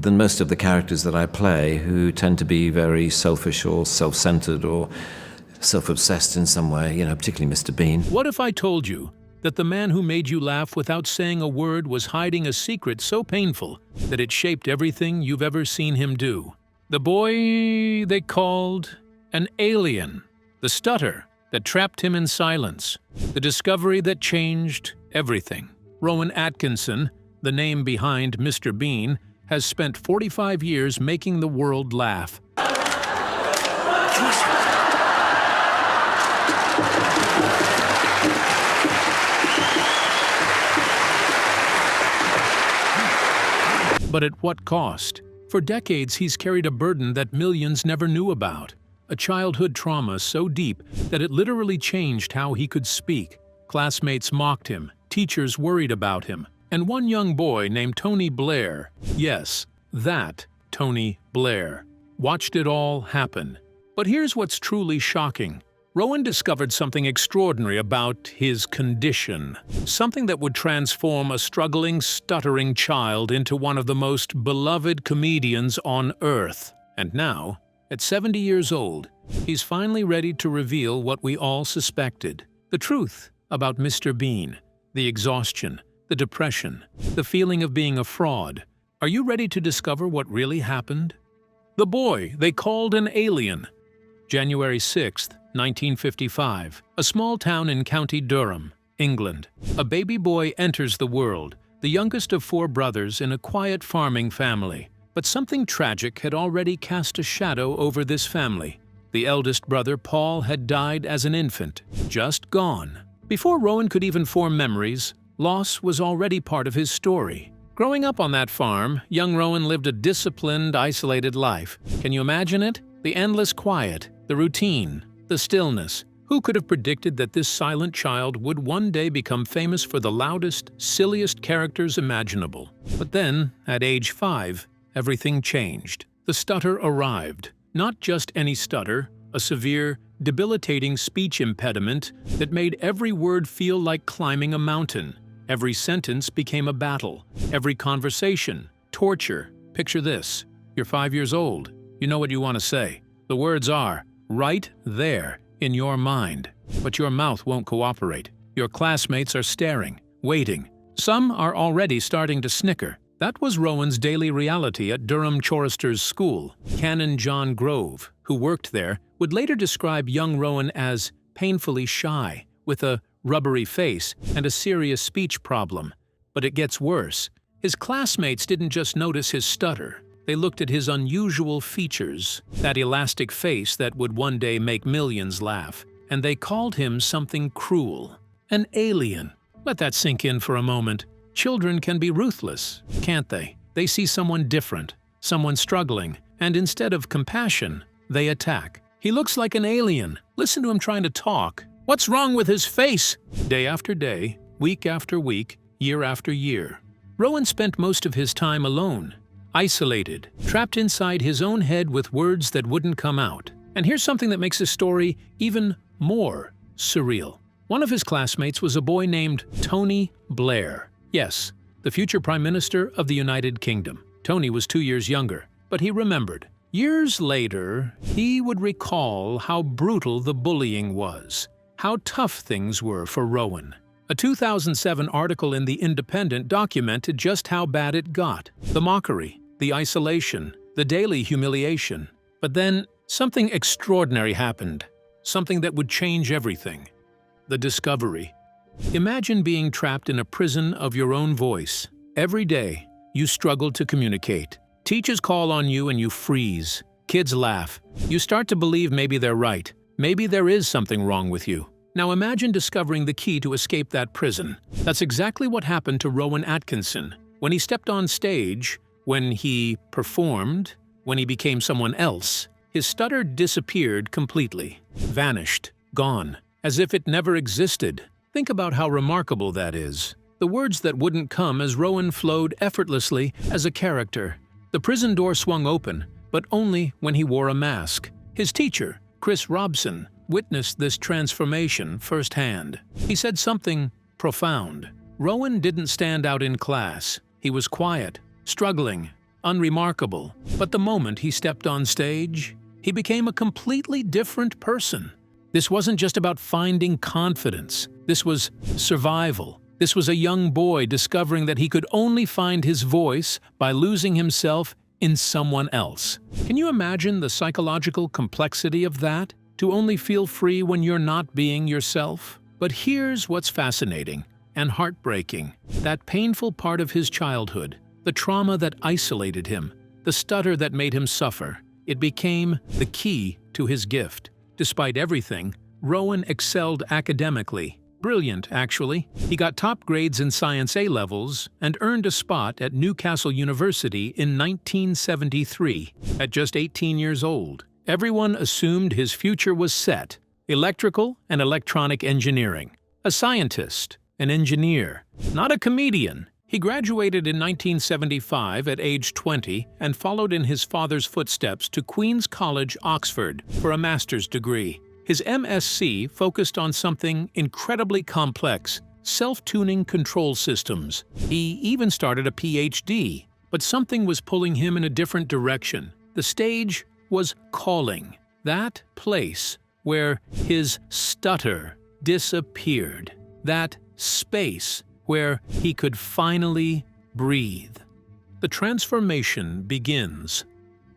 than most of the characters that I play, who tend to be very selfish or self-centered or self-obsessed in some way, particularly Mr. Bean. What if I told you that the man who made you laugh without saying a word was hiding a secret so painful that it shaped everything you've ever seen him do? The boy they called an alien, the stutter that trapped him in silence, the discovery that changed everything. Rowan Atkinson, the name behind Mr. Bean, has spent 45 years making the world laugh. But at what cost? For decades, he's carried a burden that millions never knew about. A childhood trauma so deep that it literally changed how he could speak. Classmates mocked him, teachers worried about him, and one young boy named Tony Blair, yes, that Tony Blair, watched it all happen. But here's what's truly shocking. Rowan discovered something extraordinary about his condition, something that would transform a struggling, stuttering child into one of the most beloved comedians on Earth. And now, at 70 years old, he's finally ready to reveal what we all suspected: the truth about Mr. Bean, the exhaustion, the depression, the feeling of being a fraud. Are you ready to discover what really happened? The boy they called an alien. January 6th, 1955, a small town in County Durham, England. A baby boy enters the world, the youngest of 4 brothers in a quiet farming family. But something tragic had already cast a shadow over this family. The eldest brother, Paul, had died as an infant, just gone. Before Rowan could even form memories, loss was already part of his story. Growing up on that farm, young Rowan lived a disciplined, isolated life. Can you imagine it? The endless quiet, the routine, the stillness. Who could have predicted that this silent child would one day become famous for the loudest, silliest characters imaginable? But then, at age 5, everything changed. The stutter arrived. Not just any stutter, a severe, debilitating speech impediment that made every word feel like climbing a mountain. Every sentence became a battle. Every conversation, torture. Picture this. You're 5 years old. You know what you want to say. The words are right there in your mind. But your mouth won't cooperate. Your classmates are staring, waiting. Some are already starting to snicker. That was Rowan's daily reality at Durham Choristers' School. Canon John Grove, who worked there, would later describe young Rowan as painfully shy, with a rubbery face and a serious speech problem. But it gets worse. His classmates didn't just notice his stutter. They looked at his unusual features, that elastic face that would one day make millions laugh, and they called him something cruel. An alien. Let that sink in for a moment. Children can be ruthless, can't they? They see someone different, someone struggling, and instead of compassion, they attack. He looks like an alien. Listen to him trying to talk. What's wrong with his face? Day after day, week after week, year after year. Rowan spent most of his time alone, isolated, trapped inside his own head with words that wouldn't come out. And here's something that makes his story even more surreal. One of his classmates was a boy named Tony Blair. Yes, the future Prime Minister of the United Kingdom. Tony was 2 years younger, but he remembered. Years later, he would recall how brutal the bullying was, how tough things were for Rowan. A 2007 article in The Independent documented just how bad it got. The mockery, the isolation, the daily humiliation. But then, something extraordinary happened. Something that would change everything. The discovery. Imagine being trapped in a prison of your own voice. Every day, you struggle to communicate. Teachers call on you and you freeze. Kids laugh. You start to believe maybe they're right. Maybe there is something wrong with you. Now imagine discovering the key to escape that prison. That's exactly what happened to Rowan Atkinson. When he stepped on stage, when he performed, when he became someone else, his stutter disappeared completely. Vanished. Gone. As if it never existed. Think about how remarkable that is. The words that wouldn't come as Rowan flowed effortlessly as a character. The prison door swung open, but only when he wore a mask. His teacher, Chris Robson, witnessed this transformation firsthand. He said something profound. Rowan didn't stand out in class. He was quiet, struggling, unremarkable. But the moment he stepped on stage, he became a completely different person. This wasn't just about finding confidence. This was survival. This was a young boy discovering that he could only find his voice by losing himself in someone else. Can you imagine the psychological complexity of that? To only feel free when you're not being yourself? But here's what's fascinating and heartbreaking. That painful part of his childhood, the trauma that isolated him, the stutter that made him suffer, it became the key to his gift. Despite everything, Rowan excelled academically. Brilliant, actually. He got top grades in Science A-levels and earned a spot at Newcastle University in 1973, at just 18 years old. Everyone assumed his future was set: electrical and electronic engineering. A scientist, an engineer, not a comedian. He graduated in 1975 at age 20 and followed in his father's footsteps to Queen's College, Oxford, for a master's degree. His MSc focused on something incredibly complex: self-tuning control systems. He even started a PhD, but something was pulling him in a different direction. The stage was calling, that place where his stutter disappeared, that space where he could finally breathe. The transformation begins.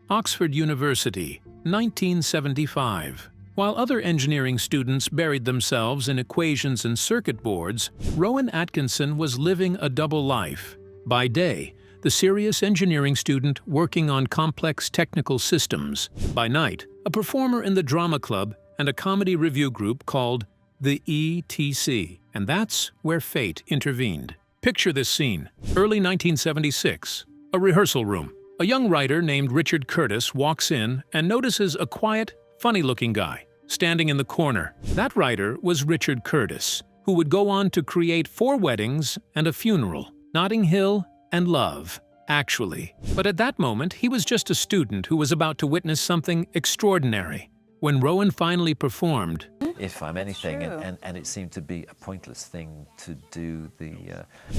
Oxford University, 1975. While other engineering students buried themselves in equations and circuit boards, Rowan Atkinson was living a double life. By day, the serious engineering student working on complex technical systems. By night, a performer in the drama club and a comedy review group called the ETC. And that's where fate intervened. Picture this scene. Early 1976. A rehearsal room. A young writer named Richard Curtis walks in and notices a quiet, funny-looking guy standing in the corner. That writer was Richard Curtis, who would go on to create 4 weddings and a funeral, Notting Hill and Love, actually. But at that moment, he was just a student who was about to witness something extraordinary. When Rowan finally performed, If I'm anything, and it seemed to be a pointless thing to do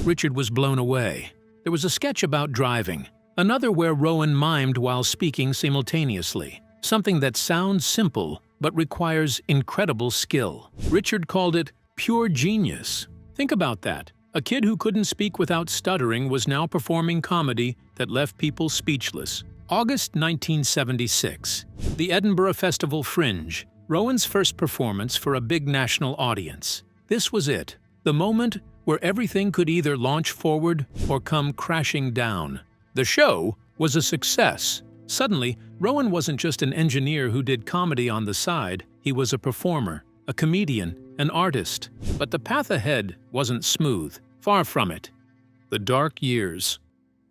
Richard was blown away. There was a sketch about driving, another where Rowan mimed while speaking simultaneously, something that sounds simple but requires incredible skill. Richard called it pure genius. Think about that. A kid who couldn't speak without stuttering was now performing comedy that left people speechless. August 1976. The Edinburgh Festival Fringe. Rowan's first performance for a big national audience. This was it. The moment where everything could either launch forward or come crashing down. The show was a success. Suddenly, Rowan wasn't just an engineer who did comedy on the side. He was a performer, a comedian, an artist. But the path ahead wasn't smooth. Far from it. The dark years.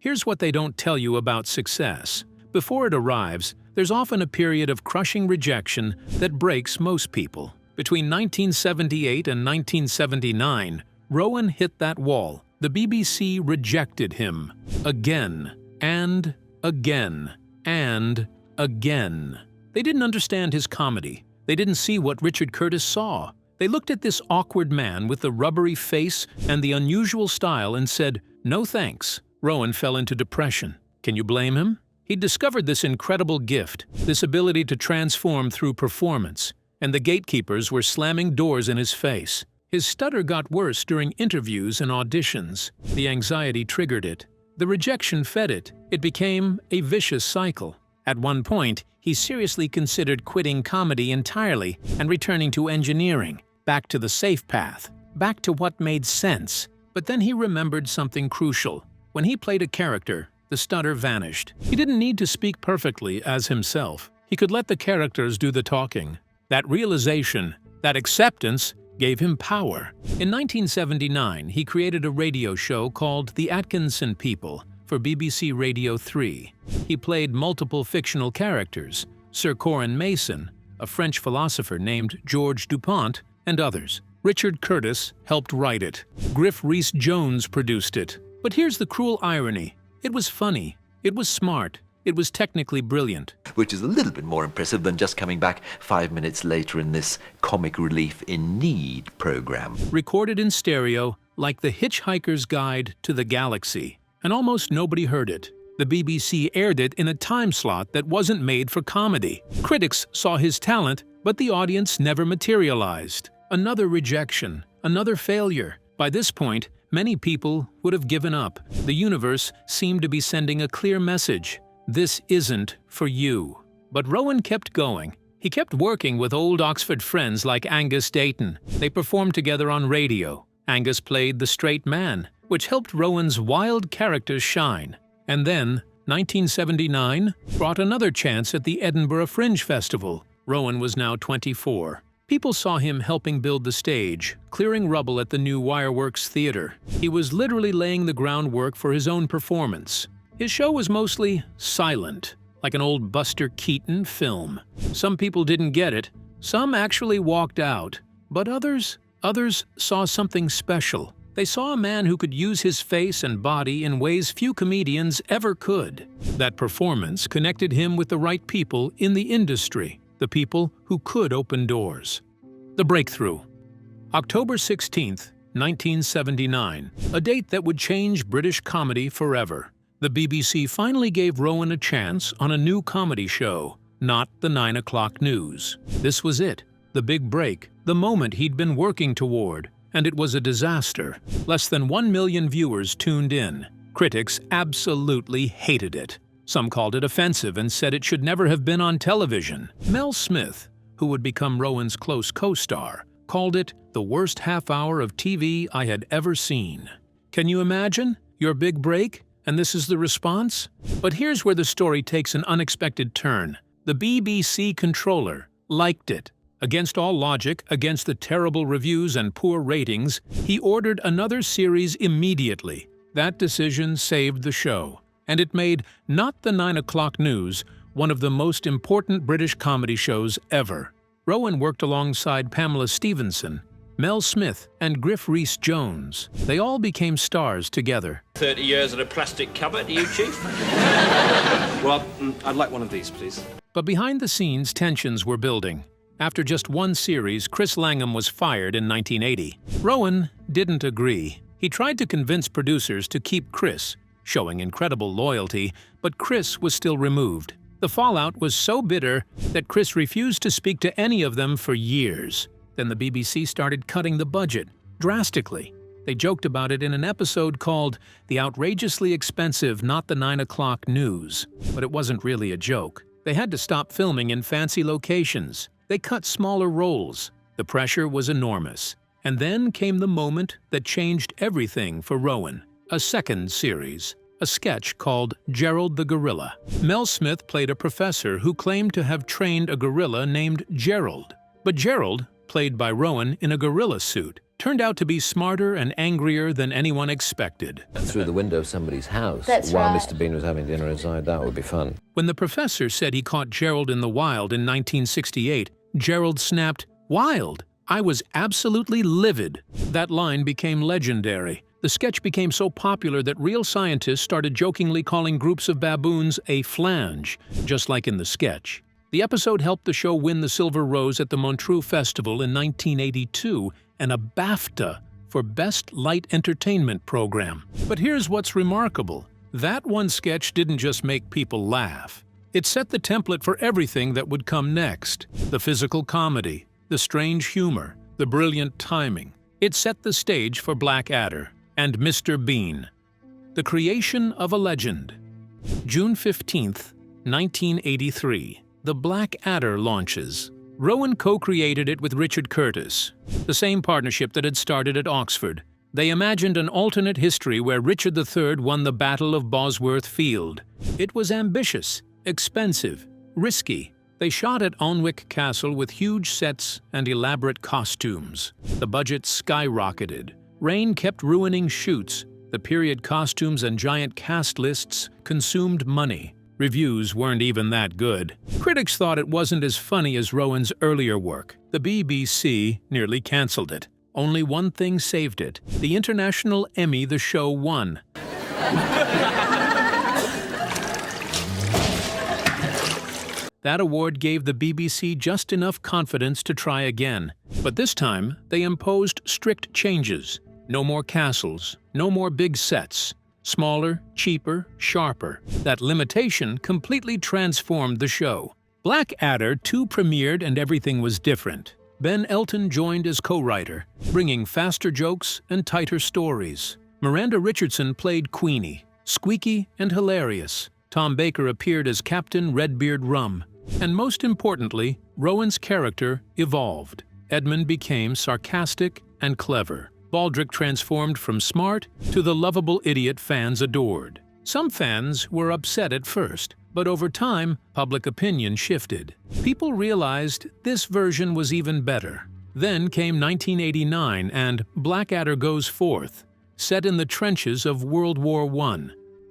Here's what they don't tell you about success. Before it arrives, there's often a period of crushing rejection that breaks most people. Between 1978 and 1979, Rowan hit that wall. The BBC rejected him. Again, and again, and again. They didn't understand his comedy. They didn't see what Richard Curtis saw. They looked at this awkward man with the rubbery face and the unusual style and said, "No thanks." Rowan fell into depression. Can you blame him? He'd discovered this incredible gift, this ability to transform through performance, and the gatekeepers were slamming doors in his face. His stutter got worse during interviews and auditions. The anxiety triggered it. The rejection fed it. It became a vicious cycle. At one point, he seriously considered quitting comedy entirely and returning to engineering, back to the safe path, back to what made sense. But then he remembered something crucial. When he played a character, the stutter vanished. He didn't need to speak perfectly as himself. He could let the characters do the talking. That realization, that acceptance, gave him power. In 1979, he created a radio show called The Atkinson People for BBC Radio 3. He played multiple fictional characters, Sir Corin Mason, a French philosopher named Georges Dupont, and others. Richard Curtis helped write it. Griff Rhys-Jones produced it. But here's the cruel irony. It was funny. It was smart. It was technically brilliant. Which is a little bit more impressive than just coming back 5 minutes later in this comic relief in need program. Recorded in stereo, like The Hitchhiker's Guide to the Galaxy. And almost nobody heard it. The BBC aired it in a time slot that wasn't made for comedy. Critics saw his talent, but the audience never materialized. Another rejection, another failure. By this point, many people would have given up. The universe seemed to be sending a clear message. This isn't for you. But Rowan kept going. He kept working with old Oxford friends like Angus Dayton. They performed together on radio. Angus played the straight man, which helped Rowan's wild characters shine. And then, 1979 brought another chance at the Edinburgh Fringe Festival. Rowan was now 24. People saw him helping build the stage, clearing rubble at the new Wireworks Theatre. He was literally laying the groundwork for his own performance. His show was mostly silent, like an old Buster Keaton film. Some people didn't get it. Some actually walked out. But others saw something special. They saw a man who could use his face and body in ways few comedians ever could. That performance connected him with the right people in the industry, the people who could open doors. The breakthrough. October 16, 1979, a date that would change British comedy forever. The BBC finally gave Rowan a chance on a new comedy show, not the 9 o'clock news. This was it, the big break, the moment he'd been working toward. And it was a disaster. Less than 1 million viewers tuned in. Critics absolutely hated it. Some called it offensive and said it should never have been on television. Mel Smith, who would become Rowan's close co-star, called it the worst half hour of TV I had ever seen. Can you imagine? Your big break? And this is the response? But here's where the story takes an unexpected turn. The BBC controller liked it. Against all logic, against the terrible reviews and poor ratings, he ordered another series immediately. That decision saved the show. And it made Not the 9 O'Clock News one of the most important British comedy shows ever. Rowan worked alongside Pamela Stephenson, Mel Smith, and Griff Rhys-Jones. They all became stars together. 30 years in a plastic cupboard, you, Chief? Well, I'd like one of these, please. But behind the scenes, tensions were building. After just one series, Chris Langham was fired in 1980. Rowan didn't agree. He tried to convince producers to keep Chris, showing incredible loyalty, but Chris was still removed. The fallout was so bitter that Chris refused to speak to any of them for years. Then the BBC started cutting the budget, drastically. They joked about it in an episode called The Outrageously Expensive Not the 9 O'Clock News. But it wasn't really a joke. They had to stop filming in fancy locations. They cut smaller roles. The pressure was enormous. And then came the moment that changed everything for Rowan. A second series, a sketch called Gerald the Gorilla. Mel Smith played a professor who claimed to have trained a gorilla named Gerald. But Gerald, played by Rowan in a gorilla suit, turned out to be smarter and angrier than anyone expected. Through the window of somebody's house That's while right. Mr. Bean was having dinner inside. That would be fun. When the professor said he caught Gerald in the wild in 1968, Gerald snapped, "Wild! I was absolutely livid." That line became legendary. The sketch became so popular that real scientists started jokingly calling groups of baboons a flange, just like in the sketch. The episode helped the show win the Silver Rose at the Montreux Festival in 1982 and a BAFTA for Best Light Entertainment Program. But here's what's remarkable. That one sketch didn't just make people laugh. It set the template for everything that would come next. The physical comedy, the strange humor, the brilliant timing. It set the stage for Blackadder and Mr. Bean. The creation of a legend. June 15th, 1983. The Blackadder launches. Rowan co-created it with Richard Curtis, the same partnership that had started at Oxford. They imagined an alternate history where Richard III won the Battle of Bosworth Field. It was ambitious, expensive, risky. They shot at Alnwick Castle with huge sets and elaborate costumes. The budget skyrocketed. Rain kept ruining shoots. The period costumes and giant cast lists consumed money. Reviews weren't even that good. Critics thought it wasn't as funny as Rowan's earlier work. The BBC nearly cancelled it. Only one thing saved it: the International Emmy the show won. That award gave the BBC just enough confidence to try again. But this time, they imposed strict changes. No more castles, no more big sets. Smaller, cheaper, sharper. That limitation completely transformed the show. Blackadder 2 premiered and everything was different. Ben Elton joined as co-writer, bringing faster jokes and tighter stories. Miranda Richardson played Queenie, squeaky and hilarious. Tom Baker appeared as Captain Redbeard Rum. And most importantly, Rowan's character evolved. Edmund became sarcastic and clever. Baldric transformed from smart to the lovable idiot fans adored. Some fans were upset at first, but over time, public opinion shifted. People realized this version was even better. Then came 1989 and Blackadder Goes Forth, set in the trenches of World War I.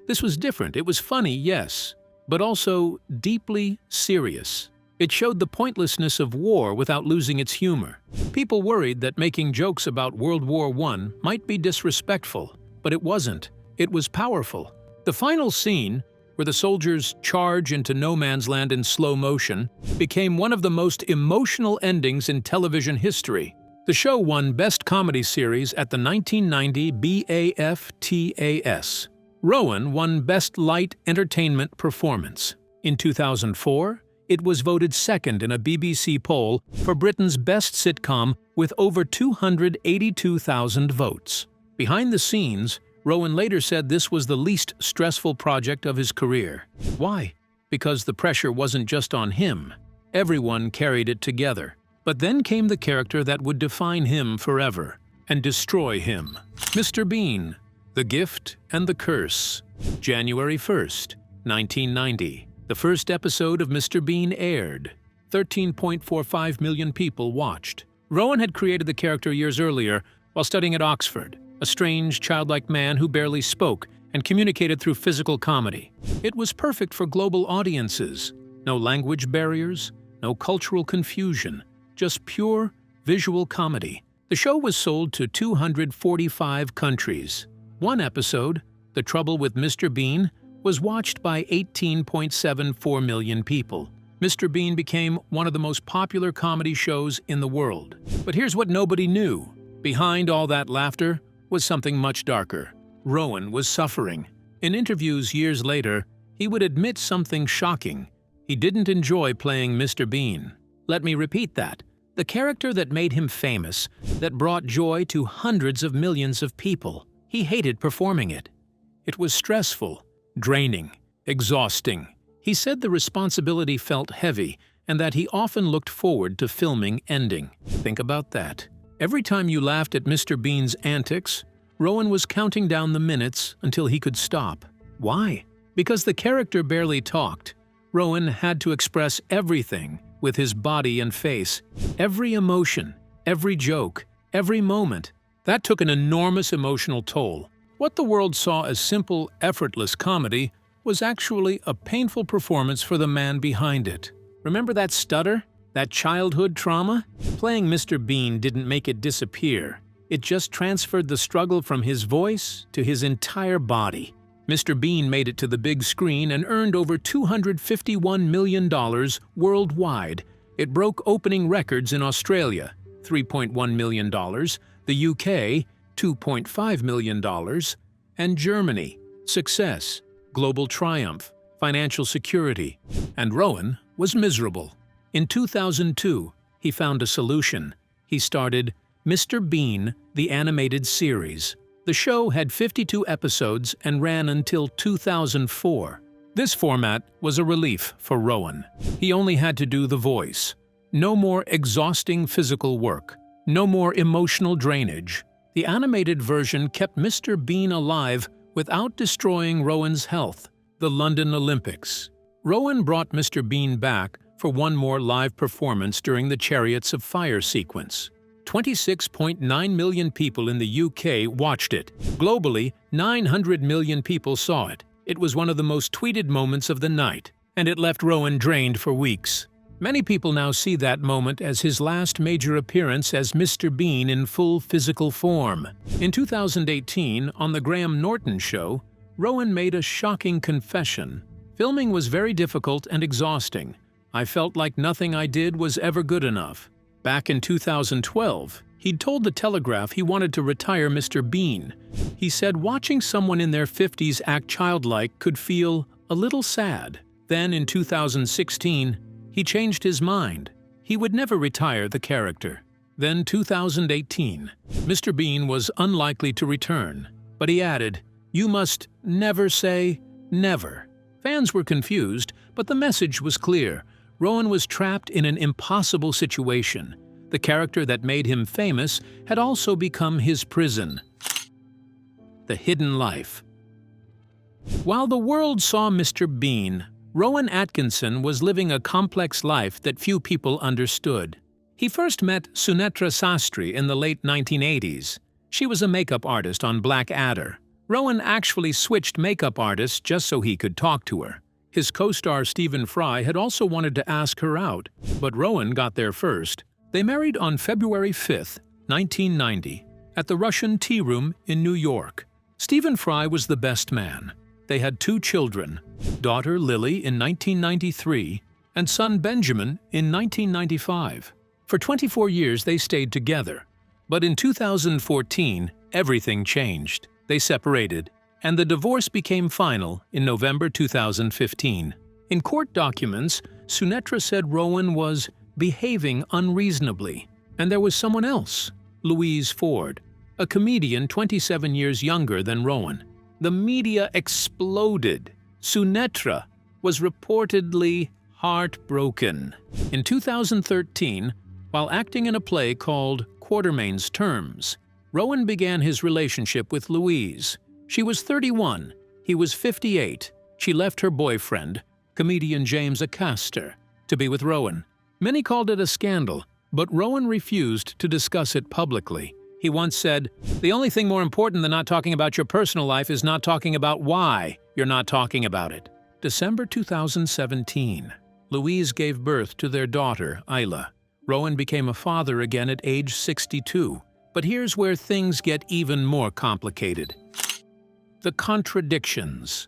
This was different. It was funny, yes, but also deeply serious. It showed the pointlessness of war without losing its humor. People worried that making jokes about World War I might be disrespectful, but it wasn't. It was powerful. The final scene, where the soldiers charge into no man's land in slow motion, became one of the most emotional endings in television history. The show won Best Comedy Series at the 1990 BAFTAs. Rowan won Best Light Entertainment Performance. In 2004, it was voted second in a BBC poll for Britain's best sitcom with over 282,000 votes. Behind the scenes, Rowan later said this was the least stressful project of his career. Why? Because the pressure wasn't just on him. Everyone carried it together. But then came the character that would define him forever and destroy him. Mr. Bean, The Gift and the Curse. January 1st, 1990. The first episode of Mr. Bean aired. 13.45 million people watched. Rowan had created the character years earlier while studying at Oxford, a strange, childlike man who barely spoke and communicated through physical comedy. It was perfect for global audiences. No language barriers, no cultural confusion, just pure visual comedy. The show was sold to 245 countries. One episode, The Trouble with Mr. Bean, was watched by 18.74 million people. Mr. Bean became one of the most popular comedy shows in the world. But here's what nobody knew. Behind all that laughter was something much darker. Rowan was suffering. In interviews years later, he would admit something shocking. He didn't enjoy playing Mr. Bean. Let me repeat that. The character that made him famous, that brought joy to hundreds of millions of people. He hated performing it. It was stressful, draining, exhausting. He said the responsibility felt heavy and that he often looked forward to filming ending. Think about that. Every time you laughed at Mr. Bean's antics, Rowan was counting down the minutes until he could stop. Why? Because the character barely talked. Rowan had to express everything with his body and face. Every emotion, every joke, every moment. That took an enormous emotional toll. What the world saw as simple, effortless comedy was actually a painful performance for the man behind it. Remember that stutter? That childhood trauma? Playing Mr. Bean didn't make it disappear. It just transferred the struggle from his voice to his entire body. Mr. Bean made it to the big screen and earned over $251 million worldwide. It broke opening records in Australia, $3.1 million, the UK, $2.5 million, and Germany, success, global triumph, financial security, and Rowan was miserable. In 2002, he found a solution. He started Mr. Bean, the animated series. The show had 52 episodes and ran until 2004. This format was a relief for Rowan. He only had to do the voice. No more exhausting physical work. No more emotional drainage. The animated version kept Mr. Bean alive without destroying Rowan's health. The London Olympics. Rowan brought Mr. Bean back for one more live performance during the Chariots of Fire sequence. 26.9 million people in the UK watched it. Globally, 900 million people saw it. It was one of the most tweeted moments of the night, and it left Rowan drained for weeks. Many people now see that moment as his last major appearance as Mr. Bean in full physical form. In 2018, on The Graham Norton Show, Rowan made a shocking confession. Filming was very difficult and exhausting. I felt like nothing I did was ever good enough. Back in 2012, He'd told the Telegraph he wanted to retire Mr. Bean. He said watching someone in their 50s act childlike could feel a little sad. Then in 2016, he changed his mind. He would never retire the character. Then 2018, Mr. Bean was unlikely to return, but he added, "You must never say never." Fans were confused, but the message was clear. Rowan was trapped in an impossible situation. The character that made him famous had also become his prison. The hidden life. While the world saw Mr. Bean, Rowan Atkinson was living a complex life that few people understood. He first met Sunetra Sastry in the late 1980s. She was a makeup artist on Black Adder. Rowan actually switched makeup artists just so he could talk to her. His co-star Stephen Fry had also wanted to ask her out, but Rowan got there first. They married on February 5, 1990, at the Russian Tea Room in New York. Stephen Fry was the best man. They had 2 children, daughter Lily in 1993 and son Benjamin in 1995. For 24 years they stayed together. But in 2014, everything changed. They separated, and the divorce became final in November 2015. In court documents, Sunetra said Rowan was behaving unreasonably, and there was someone else, Louise Ford, a comedian 27 years younger than Rowan. The media exploded. Sunetra was reportedly heartbroken. In 2013, while acting in a play called Quartermain's Terms, Rowan began his relationship with Louise. She was 31, he was 58. She left her boyfriend, comedian James Acaster, to be with Rowan. Many called it a scandal, but Rowan refused to discuss it publicly. He once said, "The only thing more important than not talking about your personal life is not talking about why you're not talking about it." December 2017, Louise gave birth to their daughter, Isla. Rowan became a father again at age 62. But here's where things get even more complicated. The contradictions.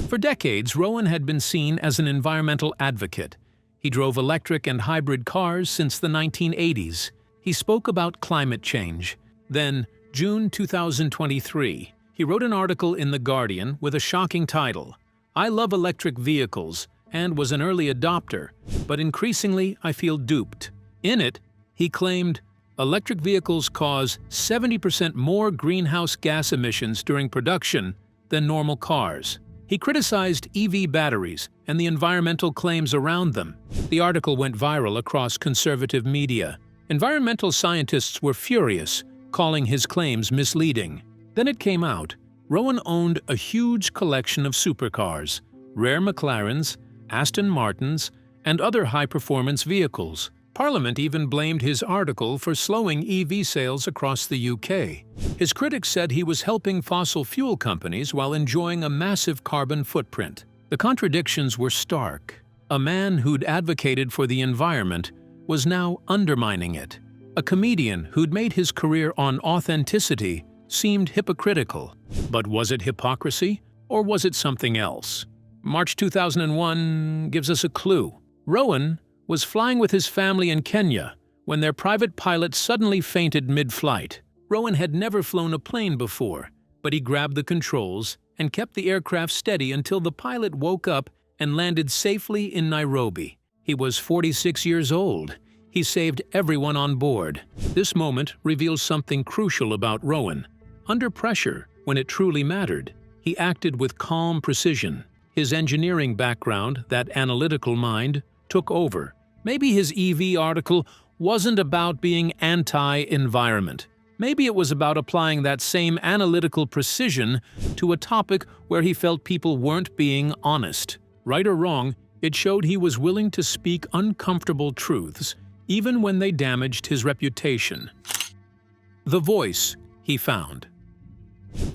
For decades, Rowan had been seen as an environmental advocate. He drove electric and hybrid cars since the 1980s. He spoke about climate change. Then, June 2023, he wrote an article in The Guardian with a shocking title, "I love electric vehicles," and was an early adopter, but increasingly I feel duped. In it, he claimed, electric vehicles cause 70% more greenhouse gas emissions during production than normal cars. He criticized EV batteries and the environmental claims around them. The article went viral across conservative media. Environmental scientists were furious, calling his claims misleading. Then it came out, Rowan owned a huge collection of supercars, rare McLarens, Aston Martins, and other high-performance vehicles. Parliament even blamed his article for slowing EV sales across the UK. His critics said he was helping fossil fuel companies while enjoying a massive carbon footprint. The contradictions were stark. A man who'd advocated for the environment was now undermining it. A comedian who'd made his career on authenticity seemed hypocritical. But was it hypocrisy, or was it something else? March 2001 gives us a clue. Rowan was flying with his family in Kenya when their private pilot suddenly fainted mid-flight. Rowan had never flown a plane before, but he grabbed the controls and kept the aircraft steady until the pilot woke up and landed safely in Nairobi. He was 46 years old. He saved everyone on board. This moment reveals something crucial about Rowan. Under pressure, when it truly mattered, he acted with calm precision. His engineering background, that analytical mind, took over. Maybe his EV article wasn't about being anti-environment. Maybe it was about applying that same analytical precision to a topic where he felt people weren't being honest. Right or wrong, it showed he was willing to speak uncomfortable truths, even when they damaged his reputation. The voice he found.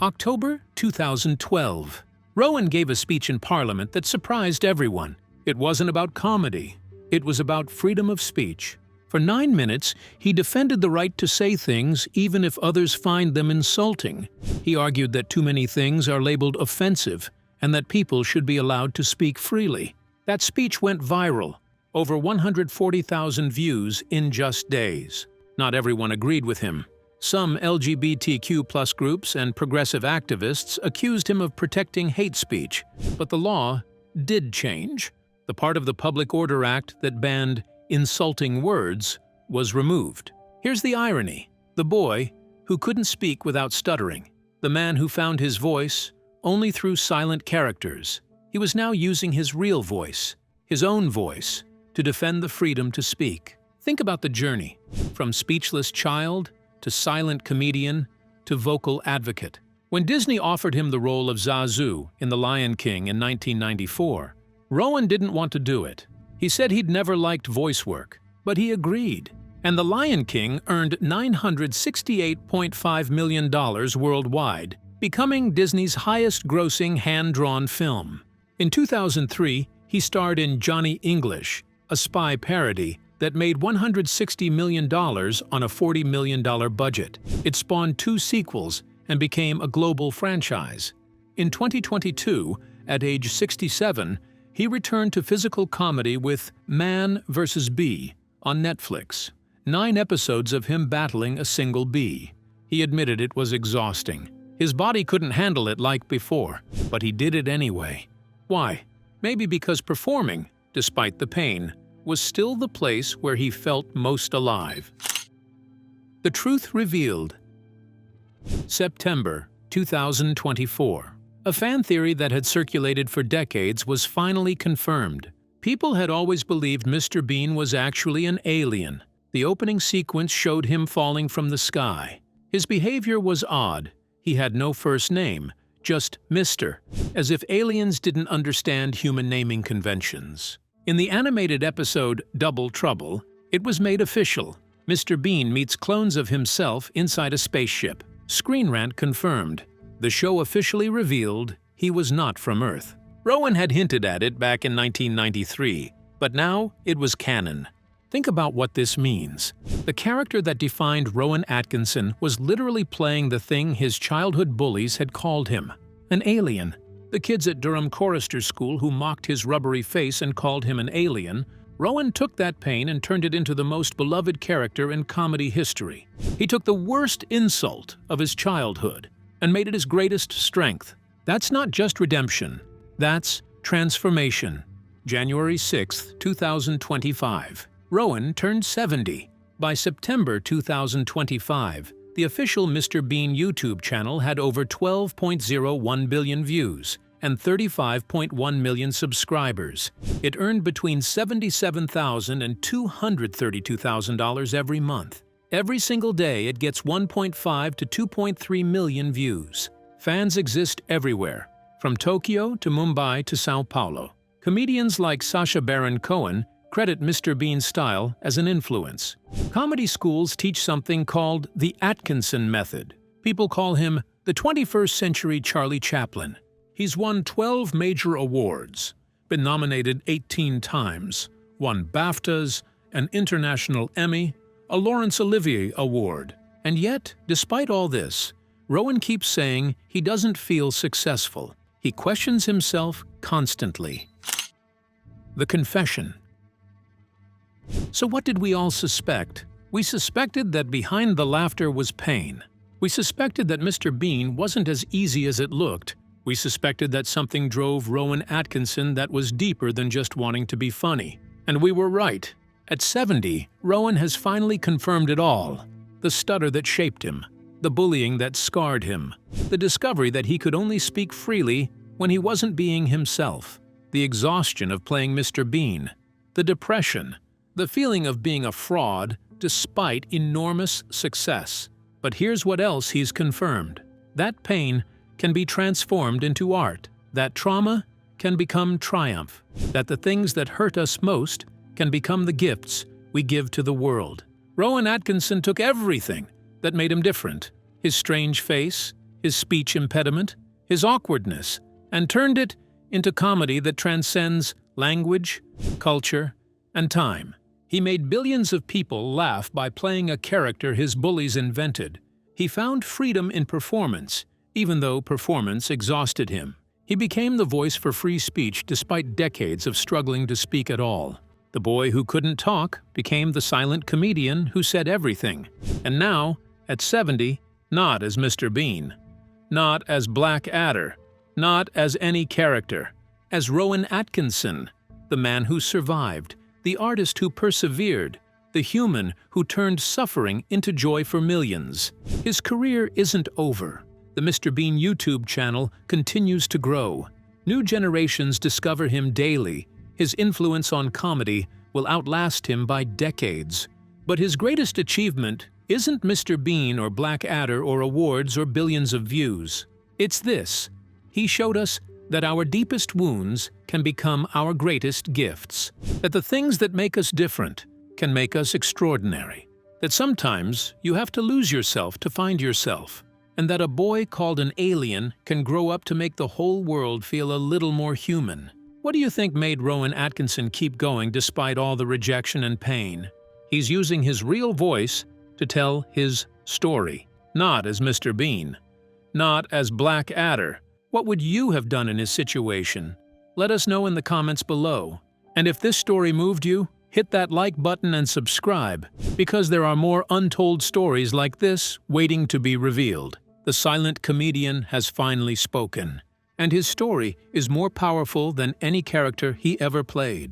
October 2012. Rowan gave a speech in Parliament that surprised everyone. It wasn't about comedy. It was about freedom of speech. For 9 minutes, he defended the right to say things even if others find them insulting. He argued that too many things are labeled offensive and that people should be allowed to speak freely. That speech went viral, over 140,000 views in just days. Not everyone agreed with him. Some LGBTQ+ groups and progressive activists accused him of protecting hate speech, but the law did change. The part of the Public Order Act that banned insulting words was removed. Here's the irony. The boy who couldn't speak without stuttering, the man who found his voice only through silent characters, he was now using his real voice, his own voice, to defend the freedom to speak. Think about the journey, from speechless child to silent comedian to vocal advocate. When Disney offered him the role of Zazu in The Lion King in 1994, Rowan didn't want to do it. He said he'd never liked voice work, but he agreed. And The Lion King earned $968.5 million worldwide, becoming Disney's highest-grossing hand-drawn film. In 2003, he starred in Johnny English, a spy parody that made $160 million on a $40 million budget. It spawned 2 sequels and became a global franchise. In 2022, at age 67, he returned to physical comedy with Man vs. Bee on Netflix. 9 episodes of him battling a single bee. He admitted it was exhausting. His body couldn't handle it like before, but he did it anyway. Why? Maybe because performing, despite the pain, was still the place where he felt most alive. The truth revealed. September 2024. A fan theory that had circulated for decades was finally confirmed. People had always believed Mr. Bean was actually an alien. The opening sequence showed him falling from the sky. His behavior was odd. He had no first name, just Mr., as if aliens didn't understand human naming conventions. In the animated episode Double Trouble, it was made official. Mr. Bean meets clones of himself inside a spaceship. Screen Rant confirmed. The show officially revealed he was not from Earth. Rowan had hinted at it back in 1993, but now it was canon. Think about what this means. The character that defined Rowan Atkinson was literally playing the thing his childhood bullies had called him, an alien. The kids at Durham Chorister School who mocked his rubbery face and called him an alien, Rowan took that pain and turned it into the most beloved character in comedy history. He took the worst insult of his childhood and made it his greatest strength. That's not just redemption, that's transformation. January 6, 2025. Rowan turned 70. By September 2025, the official Mr. Bean YouTube channel had over 12.01 billion views and 35.1 million subscribers. It earned between $77,000 and $232,000 every month. Every single day, it gets 1.5 to 2.3 million views. Fans exist everywhere, from Tokyo to Mumbai to Sao Paulo. Comedians like Sacha Baron Cohen credit Mr. Bean's style as an influence. Comedy schools teach something called the Atkinson method. People call him the 21st century Charlie Chaplin. He's won 12 major awards, been nominated 18 times, won BAFTAs, an International Emmy, a Laurence Olivier Award. And yet, despite all this, Rowan keeps saying he doesn't feel successful. He questions himself constantly. The confession. So what did we all suspect? We suspected that behind the laughter was pain. We suspected that Mr. Bean wasn't as easy as it looked. We suspected that something drove Rowan Atkinson that was deeper than just wanting to be funny. And we were right. At 70, Rowan has finally confirmed it all. The stutter that shaped him, the bullying that scarred him, the discovery that he could only speak freely when he wasn't being himself, the exhaustion of playing Mr. Bean, the depression, the feeling of being a fraud despite enormous success. But here's what else he's confirmed. That pain can be transformed into art. That trauma can become triumph. That the things that hurt us most can become the gifts we give to the world. Rowan Atkinson took everything that made him different, his strange face, his speech impediment, his awkwardness, and turned it into comedy that transcends language, culture, and time. He made billions of people laugh by playing a character his bullies invented. He found freedom in performance, even though performance exhausted him. He became the voice for free speech despite decades of struggling to speak at all. The boy who couldn't talk became the silent comedian who said everything. And now, at 70, not as Mr. Bean, not as Black Adder, not as any character, as Rowan Atkinson, the man who survived, the artist who persevered, the human who turned suffering into joy for millions. His career isn't over. The Mr. Bean YouTube channel continues to grow. New generations discover him daily. His influence on comedy will outlast him by decades. But his greatest achievement isn't Mr. Bean or Black Adder or awards or billions of views. It's this: he showed us that our deepest wounds can become our greatest gifts, that the things that make us different can make us extraordinary, that sometimes you have to lose yourself to find yourself, and that a boy called an alien can grow up to make the whole world feel a little more human. What do you think made Rowan Atkinson keep going despite all the rejection and pain? He's using his real voice to tell his story, not as Mr. Bean, not as Black Adder. What would you have done in his situation? Let us know in the comments below. And if this story moved you, hit that like button and subscribe, because there are more untold stories like this waiting to be revealed. The silent comedian has finally spoken, and his story is more powerful than any character he ever played.